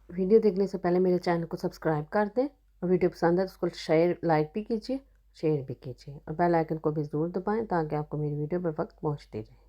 Video देखने से पहले मेरे चैनल को सब्सक्राइब कर दें और वीडियो पसंद है तो उसको शेयर लाइक भी कीजिए, शेयर भी कीजिए और बेल आइकन को भी ज़रूर दबाएं ताकि आपको मेरी वीडियो बर वक्त पहुँचती रहे।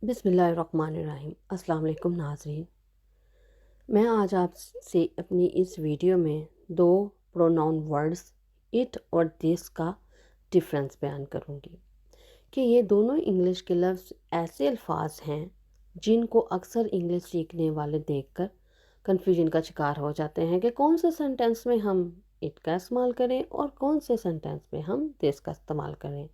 बिस्मिल्लाहिर्रहमानिर्रहीम। अस्सलाम वालेकुम नाज़रीन, मैं आज आपसे अपनी इस वीडियो में दो प्रोनाउन वर्ड्स इट और दिस का डिफरेंस बयान करूँगी कि ये दोनों इंग्लिश के लफ्ज़ ऐसे अल्फाज हैं जिनको अक्सर इंग्लिश सीखने वाले देखकर कन्फ्यूजन का शिकार हो जाते हैं कि कौन से सेंटेंस में हम इट का इस्तेमाल करें और कौन से सेंटेंस में हम दिस का इस्तेमाल करें।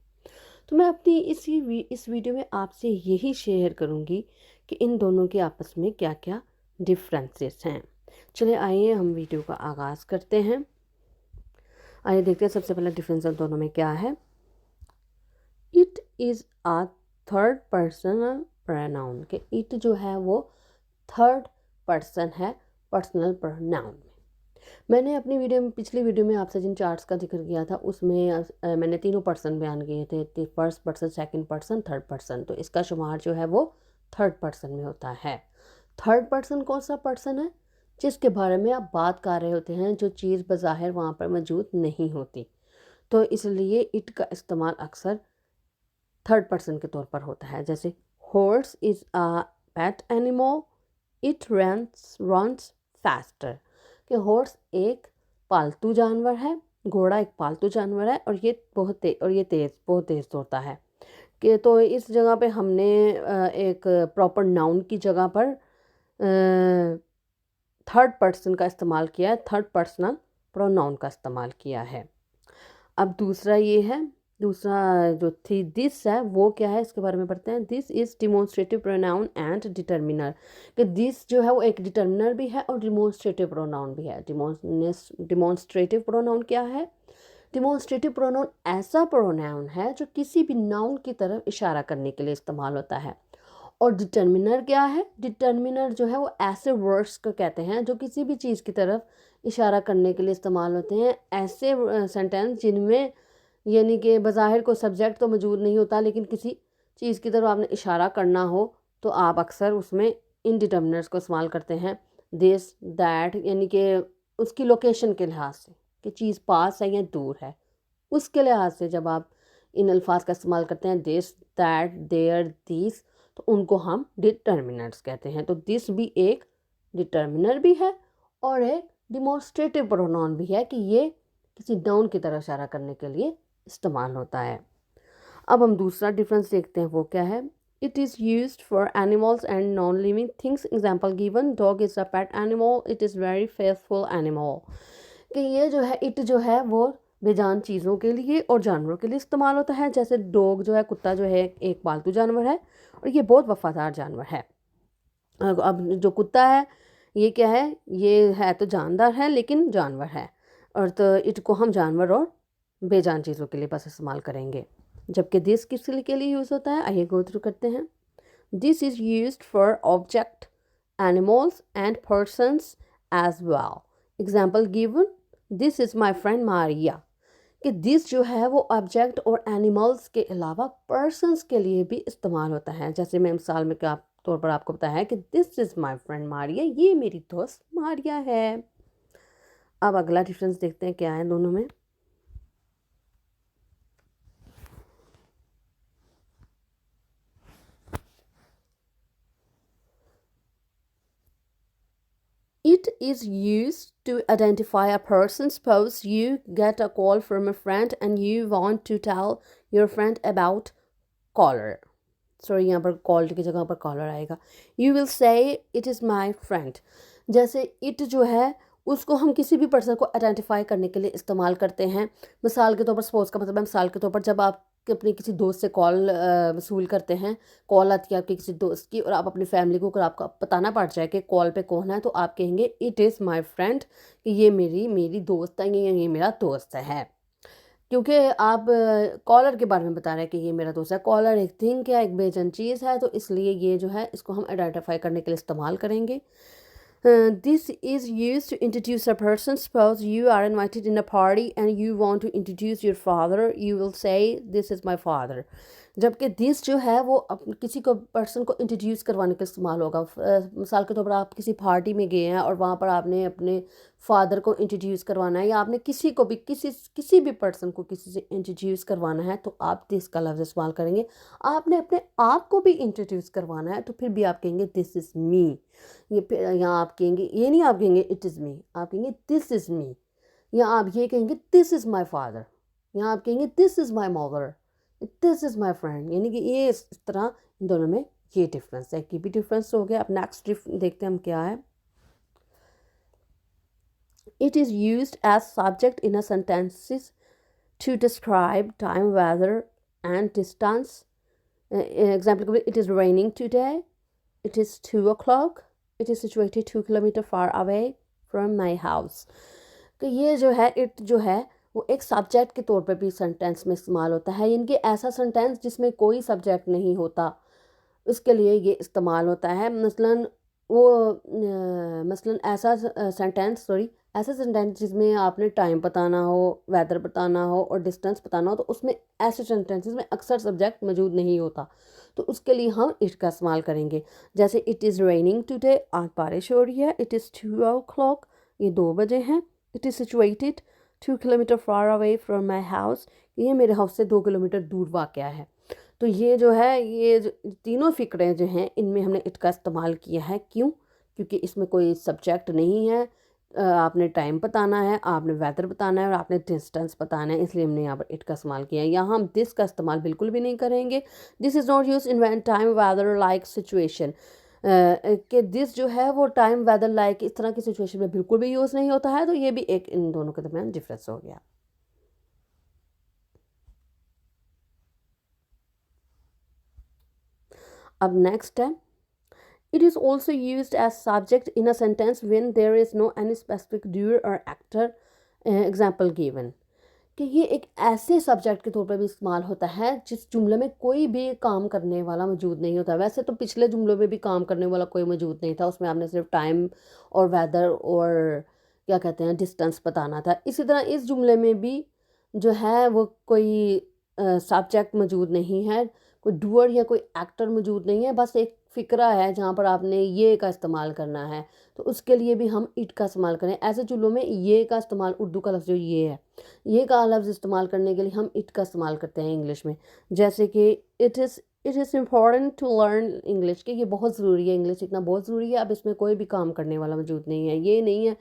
तो मैं अपनी इस वीडियो में आपसे यही शेयर करूंगी कि इन दोनों के आपस में क्या क्या डिफरेंसेस हैं। चलिए आइए हम वीडियो का आगाज़ करते हैं। आइए देखते हैं सबसे पहला डिफरेंस दोनों में क्या है। It is a third personal pronoun के इट जो है वो थर्ड पर्सन है पर्सनल प्रोनाउन में। मैंने अपनी वीडियो में पिछली वीडियो में आपसे जिन चार्ट्स का जिक्र किया था उसमें मैंने तीनों पर्सन बयान किए थे, first person, second person, third person. तो इसका शुमार जो है वो थर्ड पर्सन में होता है। थर्ड पर्सन कौन सा पर्सन है? जिसके बारे में आप बात कर रहे होते हैं, जो चीज़ बज़ाहिर वहाँ पर मौजूद नहीं होती। तो इसलिए इट का इस्तेमाल अक्सर थर्ड पर्सन के तौर पर होता है। जैसे horse is a pet animal, it runs faster. कि हॉर्स एक पालतू जानवर है, घोड़ा एक पालतू जानवर है और ये बहुत तेज़ दौड़ता है। कि तो इस जगह पे हमने एक प्रॉपर नाउन की जगह पर थर्ड पर्सन का इस्तेमाल किया है, थर्ड पर्सनल प्रोनाउन का इस्तेमाल किया है। अब दूसरा ये है, दूसरा जो थी दिस है वो क्या है, इसके बारे में पढ़ते हैं। This is demonstrative pronoun and determiner. कि दिस जो है वो एक डिटर्मिनर भी है और डिमॉन्स्ट्रेटिव प्रोनाउन भी है। डिमॉन्स्ट्रेटिव प्रोनाउन क्या है? डिमॉन्स्ट्रेटिव प्रोनाउन ऐसा प्रोनाउन है जो किसी भी नाउन की तरफ इशारा करने के लिए इस्तेमाल होता है। और डिटर्मिनर क्या है? डिटर्मिनर जो है वो ऐसे वर्ड्स को कहते हैं जो किसी भी चीज़ की तरफ इशारा करने के लिए इस्तेमाल होते हैं। ऐसे सेंटेंस जिनमें यानी कि बज़ाहिर कोई सब्जेक्ट तो मौजूद नहीं होता लेकिन किसी चीज़ की तरफ आपने इशारा करना हो तो आप अक्सर उसमें इनडिटर्मिनेट्स को इस्तेमाल करते हैं। दिस, दैट, यानी कि उसकी लोकेशन के लिहाज से कि चीज़ पास है या दूर है, उसके लिहाज से जब आप इन अल्फाज का इस्तेमाल करते हैं, दिस, दैट, देयर, दिस, तो उनको हम डिटर्मिनेंट्स कहते हैं। तो दिस भी एक डिटर्मिनर भी है और एक डिमॉन्स्ट्रेटिव प्रोनाउन भी है कि ये किसी नाउन की तरफ इशारा करने के लिए इस्तेमाल होता है। अब हम दूसरा डिफरेंस देखते हैं, वो क्या है। It is used for animals and non living things. Example given, dog is a pet animal, it is very faithful animal. कि ये जो है इट जो है वो बेजान चीज़ों के लिए और जानवरों के लिए इस्तेमाल होता है। जैसे डॉग जो है, कुत्ता जो है, एक पालतू जानवर है और ये बहुत वफादार जानवर है। अब जो कुत्ता है ये क्या है? ये है तो जानदार है लेकिन जानवर है, और तो इट को हम जानवर और बेजान चीज़ों के लिए बस इस्तेमाल करेंगे। जबकि दिस किस के लिए यूज़ होता है, आइए गो थ्रू करते हैं। This is used for object, animals and persons as well. Example given, this is my friend Maria. कि दिस जो है वो ऑब्जेक्ट और एनिमल्स के अलावा पर्सन्स के लिए भी इस्तेमाल होता है। जैसे मैं मिसाल में क्या तौर पर आपको बताया है कि this is my friend Maria, ये मेरी दोस्त मारिया है। अब अगला डिफरेंस देखते हैं क्या है दोनों में। It is used to identify a person. Suppose you get a call from a friend and you want to tell your friend about caller. Sorry, यहाँ पर कॉल्ड की जगह पर कॉलर आएगा। You will say it is my friend. जैसे it जो है उसको हम किसी भी पर्सन को आइडेंटिफाई करने के लिए इस्तेमाल करते हैं। मिसाल के तौर पर, सपोज का मतलब है, मिसाल के तौर पर जब आप अपनी किसी दोस्त से कॉल वसूल करते हैं, कॉल आती है आपके किसी दोस्त की और आप अपनी फैमिली को अगर आपको बताना पड़ जाए कि कॉल पे कौन है तो आप कहेंगे इट इज़ माई फ्रेंड, कि ये मेरी दोस्त है, ये मेरा दोस्त है। क्योंकि आप कॉलर के बारे में बता रहे हैं कि ये मेरा दोस्त है। कॉलर एक थिंग है, एक बेचैन चीज़ है, तो इसलिए ये जो है इसको हम आइडेंटिफाई करने के लिए इस्तेमाल करेंगे। This is used to introduce a person. Suppose you are invited in a party and you want to introduce your father. You will say, "This is my father." जबकि दिस जो है वो किसी को पर्सन को इंट्रोड्यूस करवाने का इस्तेमाल होगा। मिसाल के तौर पर आप किसी पार्टी में गए हैं और वहाँ पर आपने अपने फादर को इंट्रोड्यूस करवाना है, या आपने किसी को भी किसी भी पर्सन को किसी से इंट्रोड्यूस करवाना है, तो आप दिस का लफ्ज़ इस्तेमाल करेंगे। आपने अपने आप को भी इंट्रोड्यूस करवाना है तो फिर भी आप कहेंगे दिस इज़ मी। ये यहाँ आप कहेंगे, ये नहीं आप कहेंगे इट इज़ मी, आप कहेंगे दिस इज़ मी। या आप ये कहेंगे दिस इज़ माई फादर, यहाँ आप कहेंगे this is my mother, this is my friend. यानी कि ये इस तरह इन दोनों में ये डिफरेंस है कि भी डिफरेंस हो गया। अब नेक्स्ट देखते हैं हम क्या है। It is used as subject in a sentences to describe time, weather and distance. Example, it is raining today, it is 2 o'clock, it is situated 2 kilometer far away from my house. तो ये जो है it जो है वो एक subject के तौर पर भी सेंटेंस में इस्तेमाल होता है। यानी कि ऐसा सेंटेंस जिसमें कोई सब्जेक्ट नहीं होता, उसके लिए ये इस्तेमाल होता है। मसलन ऐसा सेंटेंस जिसमें आपने टाइम बताना हो, वेदर बताना हो और डिस्टेंस बताना हो, तो उसमें ऐसे सेंटेंसेस में अक्सर सब्जेक्ट मौजूद नहीं होता, तो उसके लिए हम इट का इस्तेमाल करेंगे। जैसे इट इज़ रेनिंग टुडे, आज बारिश हो रही है। इट इज़ 2 o'clock, ये 2 बजे हैं। It is situated 2 kilometer far away from my house, ये मेरे हाउस से 2 किलोमीटर दूर वाक़या है। तो ये जो है ये तीनों फ़िक्रे जो हैं इनमें हमने इट का इस्तेमाल किया है। क्यों? क्योंकि इसमें कोई सब्जेक्ट नहीं है। आपने टाइम बताना है, आपने वेदर बताना है और आपने डिस्टेंस बताना है, इसलिए हमने यहाँ पर इट का इस्तेमाल किया है। यहाँ हम दिस का इस्तेमाल बिल्कुल भी नहीं करेंगे। This is not use in when time, weather, like, situation. कि दिस जो है वो टाइम, वेदर, लाइक इस तरह की सिचुएशन में बिल्कुल भी यूज़ नहीं होता है। तो ये भी एक इन दोनों के दरमियान डिफरेंस हो गया। अब नेक्स्ट है, it is also used as subject in a sentence when there is no any specific doer or actor, example given। कि ये एक ऐसे सब्जेक्ट के तौर पर भी इस्तेमाल होता है जिस जुमले में कोई भी काम करने वाला मौजूद नहीं होता। वैसे तो पिछले जुमलों में भी काम करने वाला कोई मौजूद नहीं था, उसमें आपने सिर्फ टाइम और वेदर और क्या कहते हैं डिस्टेंस बताना था। इसी तरह इस जुमले में भी जो है वो कोई सब्जेक्ट मौजूद नहीं है, कोई डूअर या कोई एक्टर मौजूद नहीं है, बस एक फ़िक्रा है जहाँ पर आपने ये का इस्तेमाल करना है, तो उसके लिए भी हम इट का इस्तेमाल करें। ऐसे जुमलों में ये का इस्तेमाल, उर्दू का लफ्ज़ जो ये है, ये का लफ्ज़ इस्तेमाल करने के लिए हम इट का इस्तेमाल करते हैं इंग्लिश में। जैसे कि it is important to learn English, कि ये बहुत ज़रूरी है, इंग्लिश सीखना बहुत ज़रूरी है। अब इसमें कोई भी काम करने वाला मौजूद नहीं है। ये नहीं है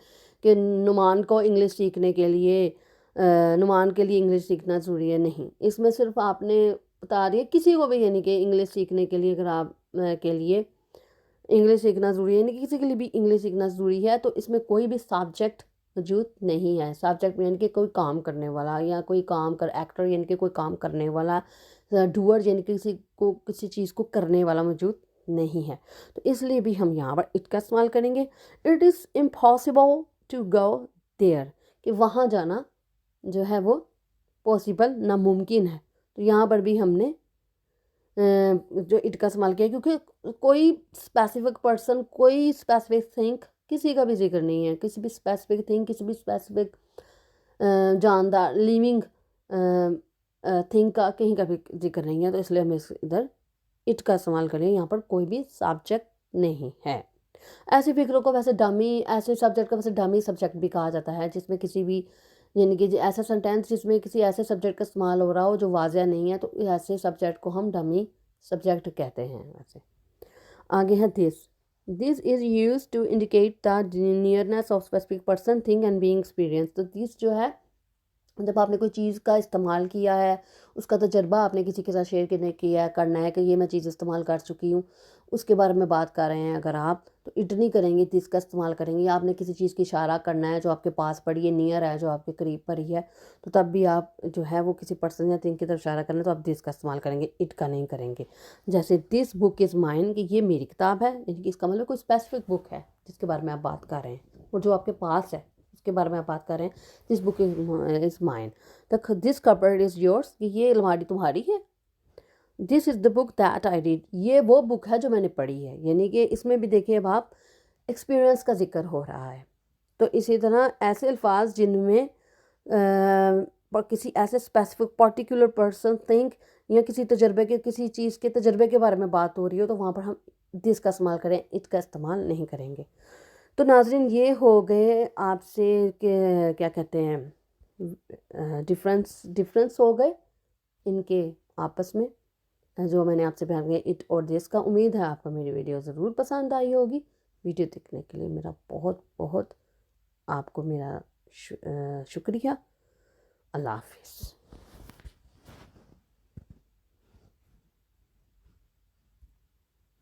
कि नुमान को इंग्लिश सीखने के लिए नुमान के लिए इंग्लिश सीखना ज़रूरी है, नहीं। इसमें सिर्फ आपने बता दिया किसी को भी, यानी कि इंग्लिश सीखने के लिए, अगर आप के लिए इंग्लिश सीखना ज़रूरी है, यानी कि किसी के लिए भी इंग्लिश सीखना ज़रूरी है, तो इसमें कोई भी सब्जेक्ट मौजूद नहीं है। सब्जेक्ट यानी कि कोई काम करने वाला, या कोई काम कर एक्टर यानी कि कोई काम करने वाला, डूअर यानी कि किसी चीज़ को करने वाला मौजूद नहीं है। तो इसलिए भी हम यहाँ पर इट का इस्तेमाल करेंगे। It is impossible to go there, कि वहाँ जाना जो है वो पॉसिबल, नामुमकिन है। तो यहाँ पर भी हमने जो इट का इस्तेमाल किया, क्योंकि कोई स्पेसिफिक पर्सन, कोई स्पेसिफिक थिंग, किसी का भी जिक्र नहीं है, किसी भी स्पेसिफिक थिंग, किसी भी स्पेसिफिक जानदार लिविंग थिंग का कहीं का भी जिक्र नहीं है। तो इसलिए हम इधर इट का इस्तेमाल करें, यहाँ पर कोई भी सब्जेक्ट नहीं है। ऐसे फिक्रों को वैसे डमी, ऐसे सब्जेक्ट को वैसे डमी सब्जेक्ट भी कहा जाता है, जिसमें किसी भी, यानी कि ऐसा सेंटेंस जिसमें किसी ऐसे सब्जेक्ट का इस्तेमाल हो रहा हो जो वाज़िया नहीं है, तो ऐसे सब्जेक्ट को हम डमी सब्जेक्ट कहते हैं। वैसे आगे है this is use to indicate the nearness of specific person, thing and being experience. तो दिस जो है, जब आपने कोई चीज़ का इस्तेमाल किया है, उसका तजर्बा आपने किसी के साथ शेयर करना है कि ये मैं चीज़ इस्तेमाल कर चुकी हूँ, उसके बारे में बात कर रहे हैं अगर आप, तो इट नहीं करेंगे, दिस का इस्तेमाल करेंगे। या आपने किसी चीज़ की इशारा करना है जो आपके पास पड़ी है, नियर है, जो आपके करीब पड़ी है, तो तब भी आप जो है वो किसी पर्सन या थिंग की तरफ इशारा करना है, तो आप दिस का इस्तेमाल करेंगे, इट का नहीं करेंगे। जैसे दिस बुक इज़ माइन, कि ये मेरी किताब है, यानी कि इसका मतलब कोई स्पेसिफिक बुक है जिसके बारे में आप बात कर रहे हैं, और जो आपके पास है उसके बारे में आप बात कर रहे हैं। This book is mine. This cupboard is yours, कि ये अलमारी तुम्हारी है। This is the book that I read, ये वो बुक है जो मैंने पढ़ी है। यानी कि इसमें भी देखिए अब आप एक्सपीरियंस का जिक्र हो रहा है। तो इसी तरह ऐसे अल्फाज जिनमें किसी ऐसे स्पेसिफिक पर्टिकुलर पर्सन थिंक या किसी तजर्बे के किसी चीज़ के तजर्बे के बारे में बात हो रही हो तो वहाँ पर हम दिस का इस्तेमाल करें, इट का इस्तेमाल नहीं करेंगे। तो नाज़रीन ये हो गए आपसे के क्या कहते हैं डिफरेंस हो गए इनके आपस में जो मैंने आपसे बयान किया इट और दिस का। उम्मीद है आपको मेरी वीडियो ज़रूर पसंद आई होगी। वीडियो देखने के लिए मेरा बहुत बहुत आपको मेरा शुक्रिया। अल्लाह हाफिज़।